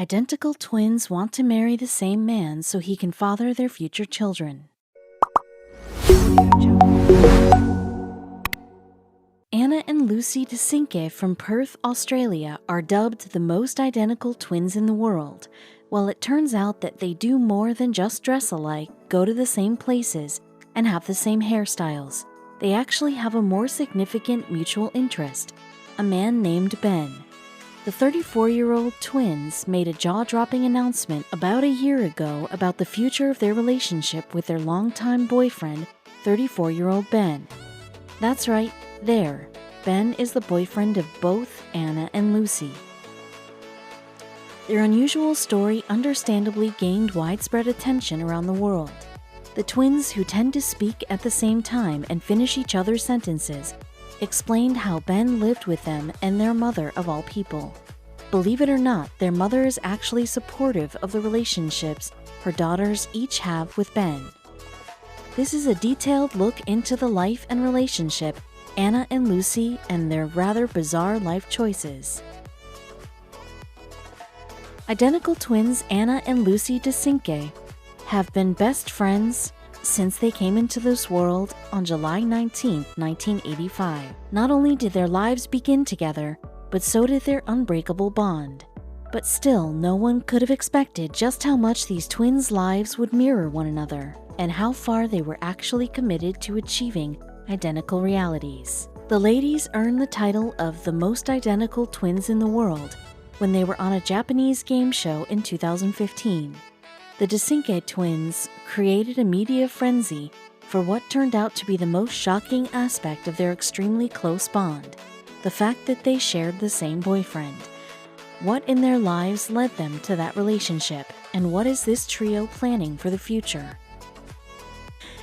Identical twins want to marry the same man so he can father their future children. Anna and Lucy DeCinque from Perth, Australia are dubbed the most identical twins in the world. Well, it turns out that they do more than just dress alike, go to the same places, and have the same hairstyles. They actually have a more significant mutual interest, a man named Ben. The 34-year-old twins made a jaw-dropping announcement about a year ago about the future of their relationship with their longtime boyfriend, 34-year-old Ben. That's right, there. Ben is the boyfriend of both Anna and Lucy. Their unusual story understandably gained widespread attention around the world. The twins, who tend to speak at the same time and finish each other's sentences, explained how Ben lived with them and their mother of all people. Believe it or not, their mother is actually supportive of the relationships her daughters each have with Ben. This is a detailed look into the life and relationship Anna and Lucy and their rather bizarre life choices. Identical twins Anna and Lucy DeCinque have been best friends since they came into this world on July 19, 1985. Not only did their lives begin together, but so did their unbreakable bond. But still, no one could have expected just how much these twins' lives would mirror one another, and how far they were actually committed to achieving identical realities. The ladies earned the title of the most identical twins in the world when they were on a Japanese game show in 2015. The DeCinque twins created a media frenzy for what turned out to be the most shocking aspect of their extremely close bond, the fact that they shared the same boyfriend. What in their lives led them to that relationship, and what is this trio planning for the future?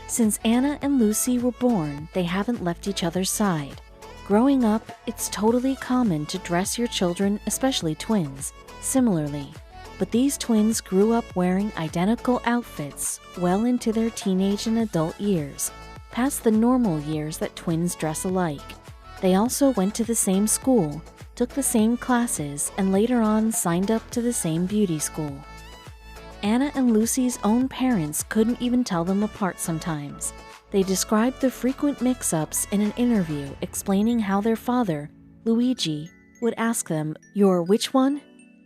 Since Anna and Lucy were born, they haven't left each other's side. Growing up, it's totally common to dress your children, especially twins, similarly. But these twins grew up wearing identical outfits well into their teenage and adult years, past the normal years that twins dress alike. They also went to the same school, took the same classes, and later on signed up to the same beauty school. Anna and Lucy's own parents couldn't even tell them apart sometimes. They described the frequent mix-ups in an interview, explaining how their father, Luigi, would ask them, "You're which one?"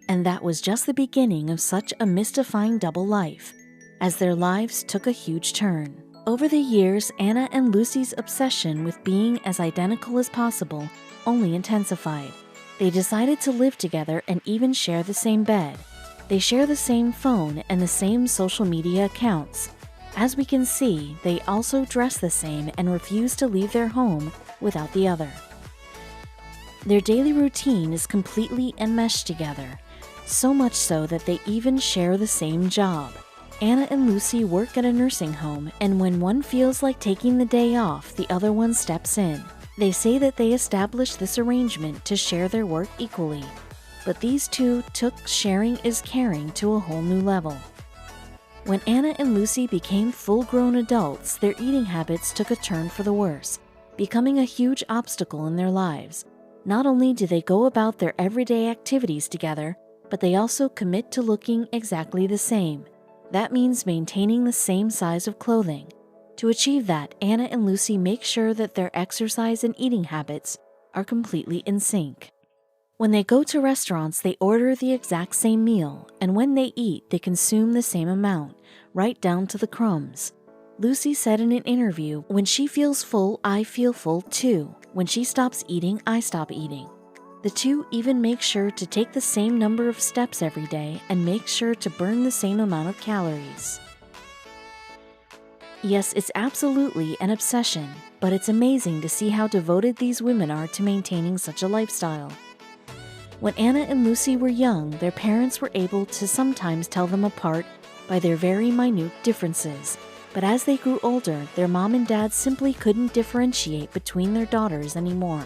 And that was just the beginning of such a mystifying double life, as their lives took a huge turn. Over the years, Anna and Lucy's obsession with being as identical as possible only intensified. They decided to live together and even share the same bed. They share the same phone and the same social media accounts. As we can see, they also dress the same and refuse to leave their home without the other. Their daily routine is completely enmeshed together, so much so that they even share the same job. Anna and Lucy work at a nursing home, and when one feels like taking the day off, the other one steps in. They say that they established this arrangement to share their work equally. But these two took sharing is caring to a whole new level. When Anna and Lucy became full-grown adults, their eating habits took a turn for the worse, becoming a huge obstacle in their lives. Not only do they go about their everyday activities together, but they also commit to looking exactly the same. That means maintaining the same size of clothing. To achieve that, Anna and Lucy make sure that their exercise and eating habits are completely in sync. When they go to restaurants, they order the exact same meal, and when they eat, they consume the same amount, right down to the crumbs. Lucy said in an interview, "When she feels full, I feel full too. When she stops eating, I stop eating." The two even make sure to take the same number of steps every day and make sure to burn the same amount of calories. Yes, it's absolutely an obsession, but it's amazing to see how devoted these women are to maintaining such a lifestyle. When Anna and Lucy were young, their parents were able to sometimes tell them apart by their very minute differences. But as they grew older, their mom and dad simply couldn't differentiate between their daughters anymore.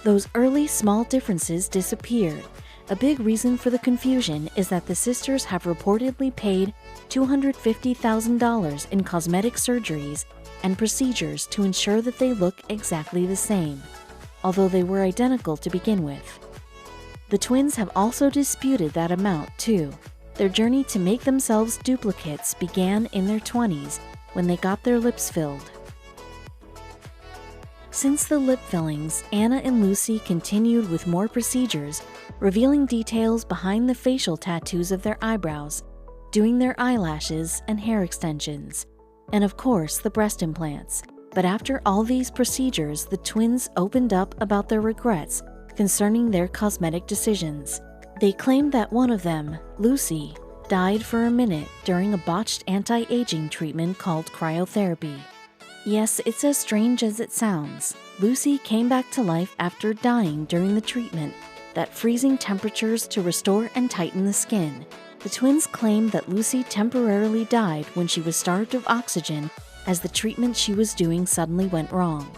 Those early small differences disappeared. A big reason for the confusion is that the sisters have reportedly paid $250,000 in cosmetic surgeries and procedures to ensure that they look exactly the same, although they were identical to begin with. The twins have also disputed that amount, too. Their journey to make themselves duplicates began in their 20s when they got their lips filled. Since the lip fillings, Anna and Lucy continued with more procedures, revealing details behind the facial tattoos of their eyebrows, doing their eyelashes and hair extensions, and of course the breast implants. But after all these procedures, the twins opened up about their regrets concerning their cosmetic decisions. They claimed that one of them, Lucy, died for a minute during a botched anti-aging treatment called cryotherapy. Yes, it's as strange as it sounds. Lucy came back to life after dying during the treatment, that freezing temperatures to restore and tighten the skin. The twins claimed that Lucy temporarily died when she was starved of oxygen as the treatment she was doing suddenly went wrong.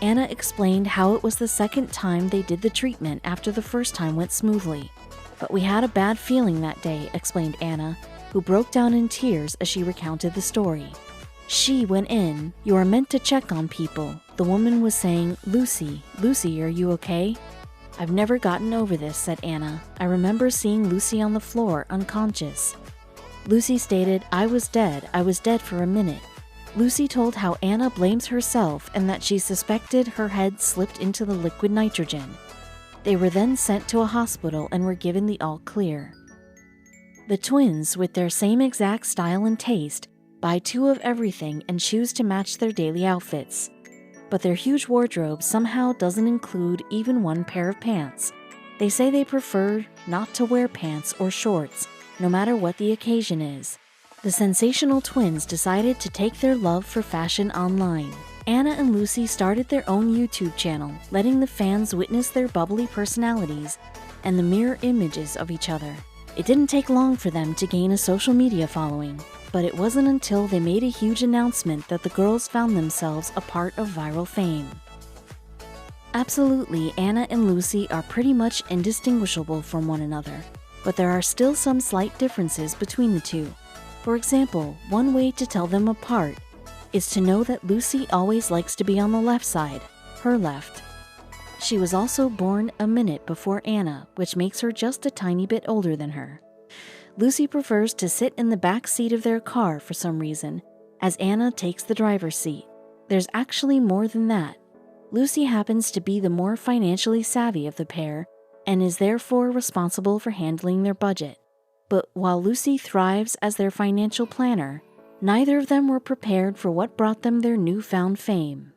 Anna explained how it was the second time they did the treatment after the first time went smoothly. "But we had a bad feeling that day," explained Anna, who broke down in tears as she recounted the story. She went in. "You are meant to check on people." The woman was saying, "Lucy, Lucy, are you okay?" "I've never gotten over this," said Anna. "I remember seeing Lucy on the floor, unconscious." Lucy stated, I was dead for a minute." Lucy told how Anna blames herself and that she suspected her head slipped into the liquid nitrogen. They were then sent to a hospital and were given the all clear. The twins, with their same exact style and taste, buy two of everything and choose to match their daily outfits. But their huge wardrobe somehow doesn't include even one pair of pants. They say they prefer not to wear pants or shorts, no matter what the occasion is. The sensational twins decided to take their love for fashion online. Anna and Lucy started their own YouTube channel, letting the fans witness their bubbly personalities and the mirror images of each other. It didn't take long for them to gain a social media following, but it wasn't until they made a huge announcement that the girls found themselves a part of viral fame. Absolutely, Anna and Lucy are pretty much indistinguishable from one another, but there are still some slight differences between the two. For example, one way to tell them apart is to know that Lucy always likes to be on the left side, her left. She was also born a minute before Anna, which makes her just a tiny bit older than her. Lucy prefers to sit in the back seat of their car for some reason, as Anna takes the driver's seat. There's actually more than that. Lucy happens to be the more financially savvy of the pair and is therefore responsible for handling their budget. But while Lucy thrives as their financial planner, neither of them were prepared for what brought them their newfound fame.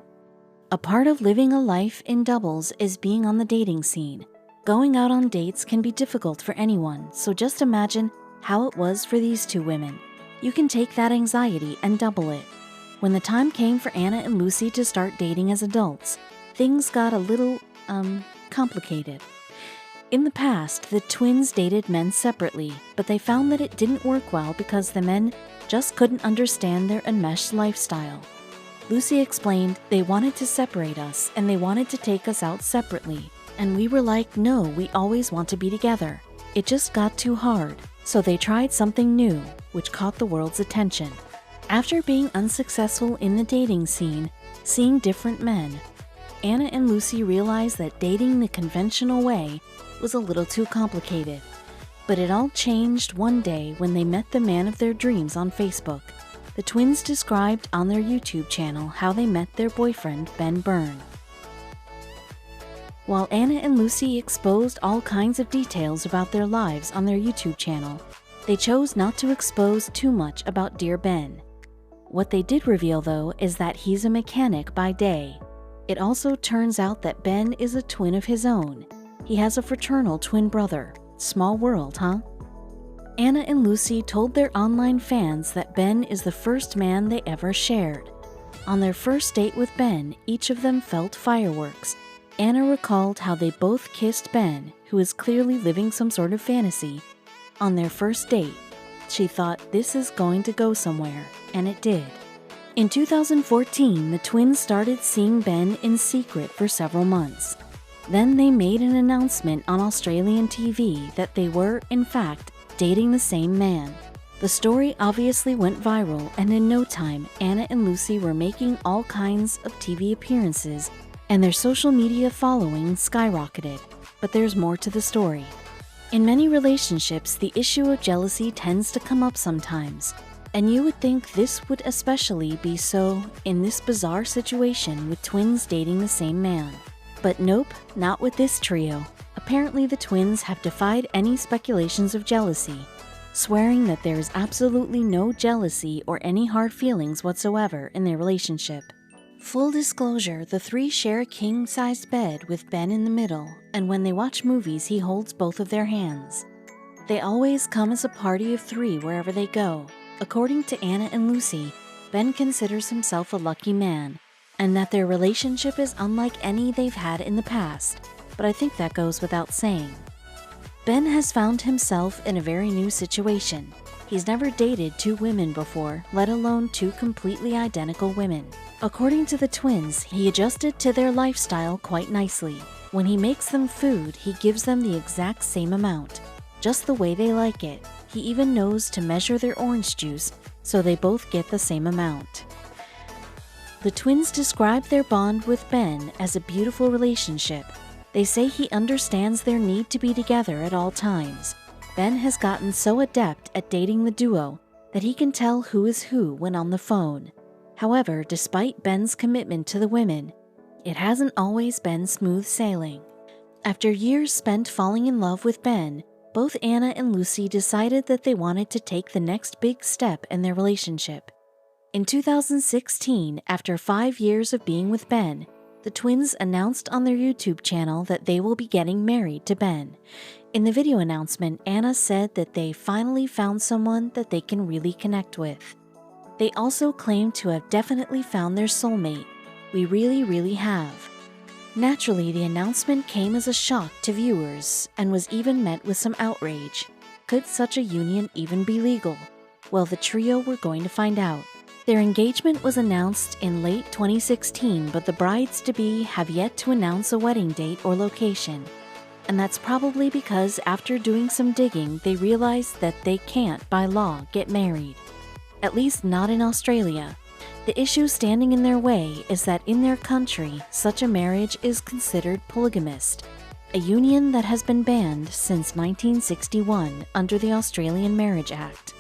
A part of living a life in doubles is being on the dating scene. Going out on dates can be difficult for anyone, so just imagine how it was for these two women. You can take that anxiety and double it. When the time came for Anna and Lucy to start dating as adults, things got a little, complicated. In the past, the twins dated men separately, but they found that it didn't work well because the men just couldn't understand their enmeshed lifestyle. Lucy explained, "They wanted to separate us and they wanted to take us out separately. And we were like, no, we always want to be together. It just got too hard. So they tried something new, which caught the world's attention. After being unsuccessful in the dating scene, seeing different men, Anna and Lucy realized that dating the conventional way was a little too complicated. But it all changed one day when they met the man of their dreams on Facebook. The twins described on their YouTube channel how they met their boyfriend, Ben Byrne. While Anna and Lucy exposed all kinds of details about their lives on their YouTube channel, they chose not to expose too much about Dear Ben. What they did reveal, though, is that he's a mechanic by day. It also turns out that Ben is a twin of his own. He has a fraternal twin brother. Small world, huh? Anna and Lucy told their online fans that Ben is the first man they ever shared. On their first date with Ben, each of them felt fireworks. Anna recalled how they both kissed Ben, who is clearly living some sort of fantasy, on their first date. She thought, this is going to go somewhere, and it did. In 2014, the twins started seeing Ben in secret for several months. Then they made an announcement on Australian TV that they were, in fact, dating the same man. The story obviously went viral, and in no time, Anna and Lucy were making all kinds of TV appearances, and their social media following skyrocketed. but there's more to the story. In many relationships, the issue of jealousy tends to come up sometimes, and you would think this would especially be so in this bizarre situation with twins dating the same man. But nope, not with this trio. Apparently the twins have defied any speculations of jealousy, swearing that there is absolutely no jealousy or any hard feelings whatsoever in their relationship. Full disclosure, the three share a king-sized bed with Ben in the middle, and when they watch movies he holds both of their hands. They always come as a party of three wherever they go. According to Anna and Lucy, Ben considers himself a lucky man, and that their relationship is unlike any they've had in the past, but I think that goes without saying. Ben has found himself in a very new situation. He's never dated two women before, let alone two completely identical women. According to the twins, he adjusted to their lifestyle quite nicely. When he makes them food, he gives them the exact same amount, just the way they like it. He even knows to measure their orange juice so they both get the same amount. The twins describe their bond with Ben as a beautiful relationship. They say he understands their need to be together at all times. Ben has gotten so adept at dating the duo that he can tell who is who when on the phone. However, despite Ben's commitment to the women, it hasn't always been smooth sailing. After years spent falling in love with Ben, both Anna and Lucy decided that they wanted to take the next big step in their relationship. In 2016, after 5 years of being with Ben, the twins announced on their YouTube channel that they will be getting married to Ben. In the video announcement, Anna said that they finally found someone that they can really connect with. They also claimed to have definitely found their soulmate. We really have. Naturally, the announcement came as a shock to viewers and was even met with some outrage. Could such a union even be legal? Well, the trio were going to find out. Their engagement was announced in late 2016, but the brides-to-be have yet to announce a wedding date or location. And that's probably because after doing some digging, they realized that they can't, by law, get married. At least not in Australia. The issue standing in their way is that in their country, such a marriage is considered polygamist, a union that has been banned since 1961 under the Australian Marriage Act.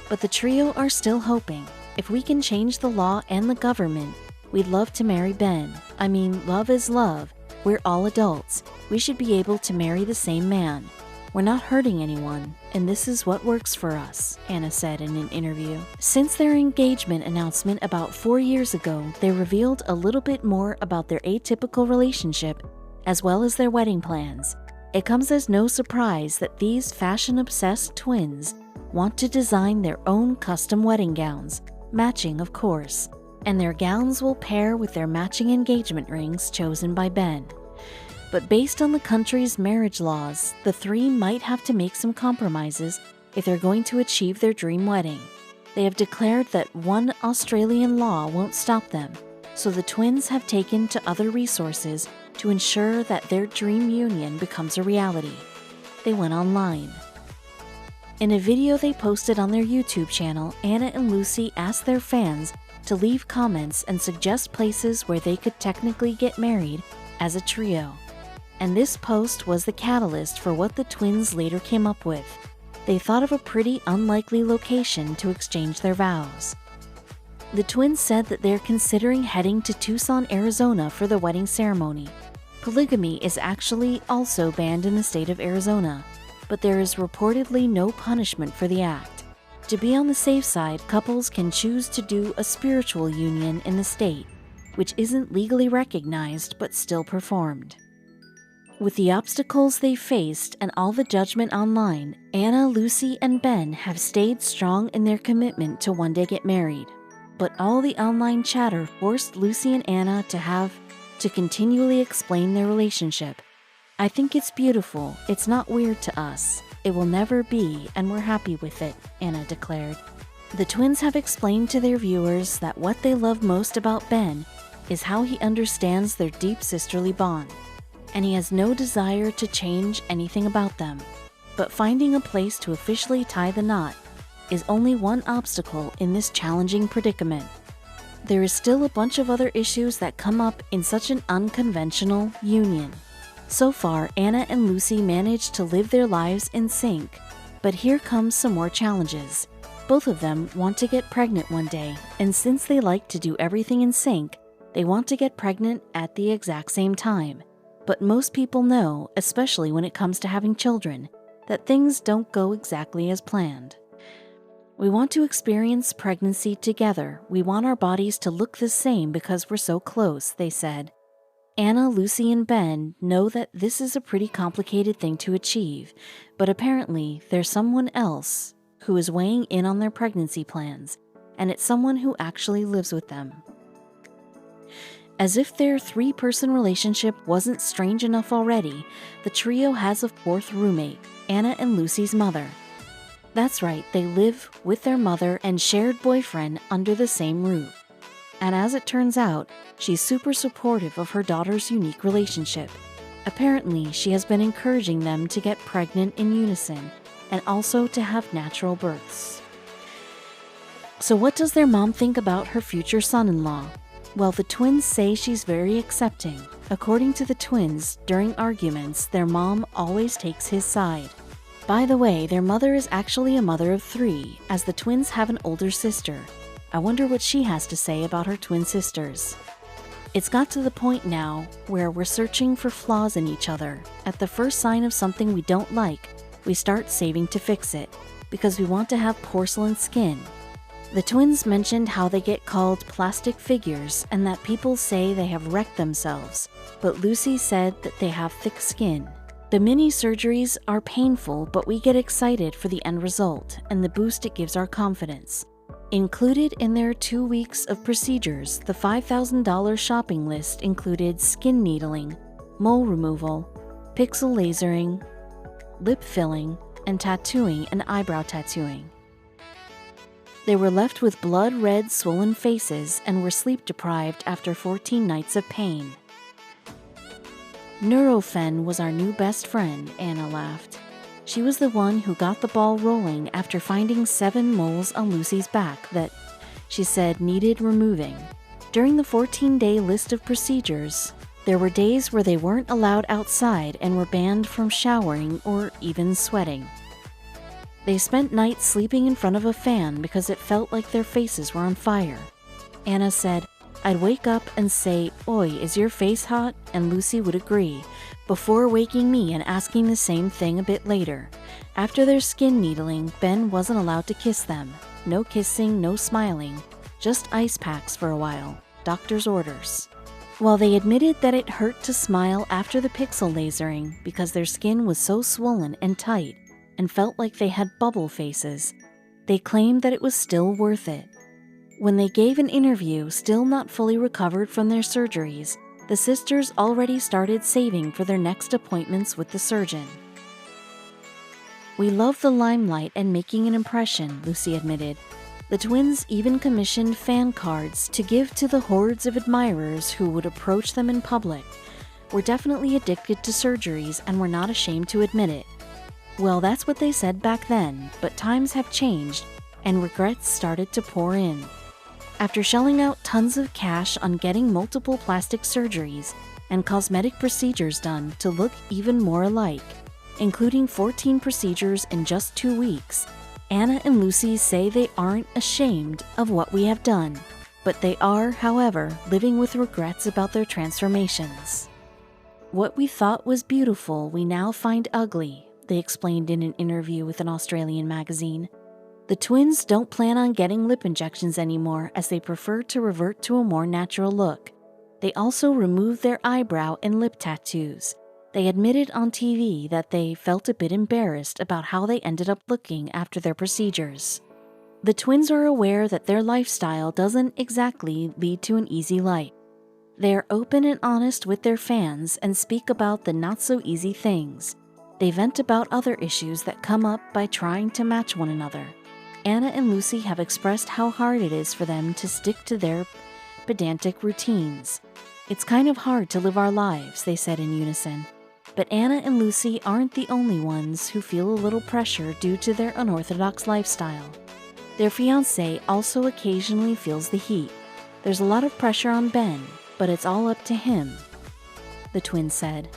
But the trio are still hoping. If we can change the law and the government, we'd love to marry Ben. I mean, love is love. We're all adults. We should be able to marry the same man. We're not hurting anyone, and this is what works for us, Anna said in an interview. Since their engagement announcement about 4 years ago, they revealed a little bit more about their atypical relationship, as well as their wedding plans. It comes as no surprise that these fashion-obsessed twins want to design their own custom wedding gowns, matching of course, and their gowns will pair with their matching engagement rings chosen by Ben. But based on the country's marriage laws, the three might have to make some compromises if they're going to achieve their dream wedding. They have declared that one Australian law won't stop them, so the twins have taken to other resources to ensure that their dream union becomes a reality. They went online. In a video they posted on their YouTube channel, Anna and Lucy asked their fans to leave comments and suggest places where they could technically get married as a trio. And this post was the catalyst for what the twins later came up with. They thought of a pretty unlikely location to exchange their vows. The twins said that they're considering heading to Tucson, Arizona for the wedding ceremony. Polygamy is actually also banned in the state of Arizona, but there is reportedly no punishment for the act. To be on the safe side, couples can choose to do a spiritual union in the state, which isn't legally recognized but still performed. With the obstacles they faced and all the judgment online, Anna, Lucy, and Ben have stayed strong in their commitment to one day get married. But all the online chatter forced Lucy and Anna to continually explain their relationship. I think it's beautiful. It's not weird to us. It will never be, and we're happy with it, Anna declared. The twins have explained to their viewers that what they love most about Ben is how he understands their deep sisterly bond, and he has no desire to change anything about them. But finding a place to officially tie the knot is only one obstacle in this challenging predicament. There is still a bunch of other issues that come up in such an unconventional union. So far, Anna and Lucy managed to live their lives in sync. But here comes some more challenges. Both of them want to get pregnant one day, and since they like to do everything in sync, they want to get pregnant at the exact same time. But most people know, especially when it comes to having children, that things don't go exactly as planned. We want to experience pregnancy together. We want our bodies to look the same because we're so close, they said. Anna, Lucy, and Ben know that this is a pretty complicated thing to achieve, but apparently there's someone else who is weighing in on their pregnancy plans, and it's someone who actually lives with them. As if their three-person relationship wasn't strange enough already, the trio has a fourth roommate, Anna and Lucy's mother. That's right, they live with their mother and shared boyfriend under the same roof. And as it turns out, she's super supportive of her daughter's unique relationship. Apparently, she has been encouraging them to get pregnant in unison and also to have natural births. So what does their mom think about her future son-in-law? Well, the twins say she's very accepting. According to the twins, during arguments, their mom always takes his side. By the way, their mother is actually a mother of 3, as the twins have an older sister. I wonder what she has to say about her twin sisters. It's got to the point now where we're searching for flaws in each other. At the first sign of something we don't like, we start saving to fix it, because we want to have porcelain skin. The twins mentioned how they get called plastic figures and that people say they have wrecked themselves, but Lucy said that they have thick skin. The mini surgeries are painful, but we get excited for the end result and the boost it gives our confidence. Included in their 2 weeks of procedures, the $5,000 shopping list included skin needling, mole removal, pixel lasering, lip filling, and tattooing and eyebrow tattooing. They were left with blood-red, swollen faces and were sleep-deprived after 14 nights of pain. Nurofen was our new best friend, Anna laughed. She was the one who got the ball rolling after finding 7 moles on Lucy's back that, she said, needed removing. During the 14-day list of procedures, there were days where they weren't allowed outside and were banned from showering or even sweating. They spent nights sleeping in front of a fan because it felt like their faces were on fire. Anna said, "I'd wake up and say, 'Oi, is your face hot?' and Lucy would agree, before waking me and asking the same thing a bit later. After their skin needling, Ben wasn't allowed to kiss them. No kissing, no smiling, just ice packs for a while. Doctor's orders." While they admitted that it hurt to smile after the pixel lasering because their skin was so swollen and tight and felt like they had bubble faces, they claimed that it was still worth it. When they gave an interview, still not fully recovered from their surgeries, the sisters already started saving for their next appointments with the surgeon. "We love the limelight and making an impression," Lucy admitted. The twins even commissioned fan cards to give to the hordes of admirers who would approach them in public. "We're definitely addicted to surgeries and we're not ashamed to admit it." Well, that's what they said back then, but times have changed and regrets started to pour in. After shelling out tons of cash on getting multiple plastic surgeries and cosmetic procedures done to look even more alike, including 14 procedures in just 2 weeks, Anna and Lucy say they aren't ashamed of what we have done, but they are, however, living with regrets about their transformations. "What we thought was beautiful, we now find ugly," they explained in an interview with an Australian magazine. The twins don't plan on getting lip injections anymore as they prefer to revert to a more natural look. They also removed their eyebrow and lip tattoos. They admitted on TV that they felt a bit embarrassed about how they ended up looking after their procedures. The twins are aware that their lifestyle doesn't exactly lead to an easy life. They are open and honest with their fans and speak about the not-so-easy things. They vent about other issues that come up by trying to match one another. Anna and Lucy have expressed how hard it is for them to stick to their pedantic routines. "It's kind of hard to live our lives," they said in unison. But Anna and Lucy aren't the only ones who feel a little pressure due to their unorthodox lifestyle. Their fiancé also occasionally feels the heat. "There's a lot of pressure on Ben, but it's all up to him," the twins said.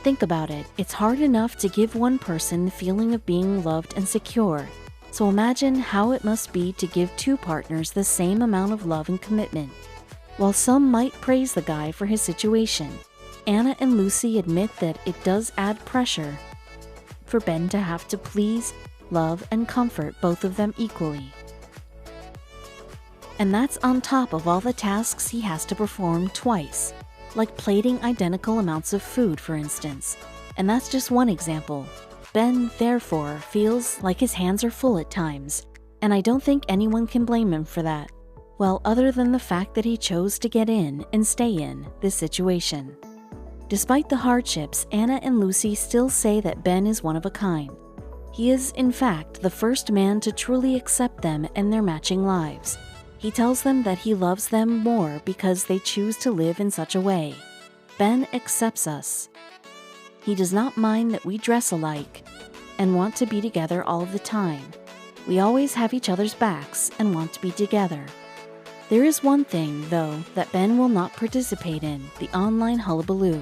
Think about it, it's hard enough to give one person the feeling of being loved and secure. So imagine how it must be to give two partners the same amount of love and commitment. While some might praise the guy for his situation, Anna and Lucy admit that it does add pressure for Ben to have to please, love, and comfort both of them equally. And that's on top of all the tasks he has to perform twice, like plating identical amounts of food, for instance. And that's just one example. Ben, therefore, feels like his hands are full at times, and I don't think anyone can blame him for that. Well, other than the fact that he chose to get in and stay in this situation. Despite the hardships, Anna and Lucy still say that Ben is one of a kind. He is, in fact, the first man to truly accept them and their matching lives. He tells them that he loves them more because they choose to live in such a way. Ben accepts us. He does not mind that we dress alike and want to be together all of the time. We always have each other's backs and want to be together. There is one thing, though, that Ben will not participate in, the online hullabaloo.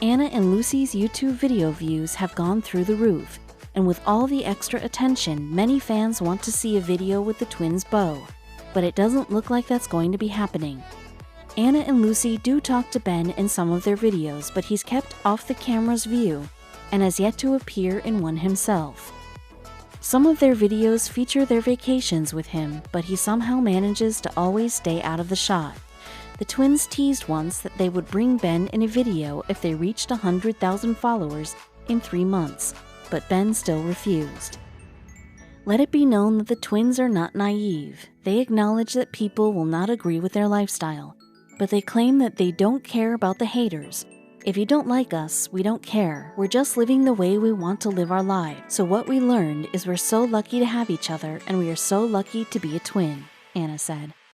Anna and Lucy's YouTube video views have gone through the roof, and with all the extra attention, many fans want to see a video with the twins' beau. But it doesn't look like that's going to be happening. Anna and Lucy do talk to Ben in some of their videos, but he's kept off the camera's view and has yet to appear in one himself. Some of their videos feature their vacations with him, but he somehow manages to always stay out of the shot. The twins teased once that they would bring Ben in a video if they reached 100,000 followers in 3 months, but Ben still refused. Let it be known that the twins are not naive. They acknowledge that people will not agree with their lifestyle, but they claim that they don't care about the haters. If you don't like us, we don't care. We're just living the way we want to live our lives. So what we learned is we're so lucky to have each other, and we are so lucky to be a twin, Anna said.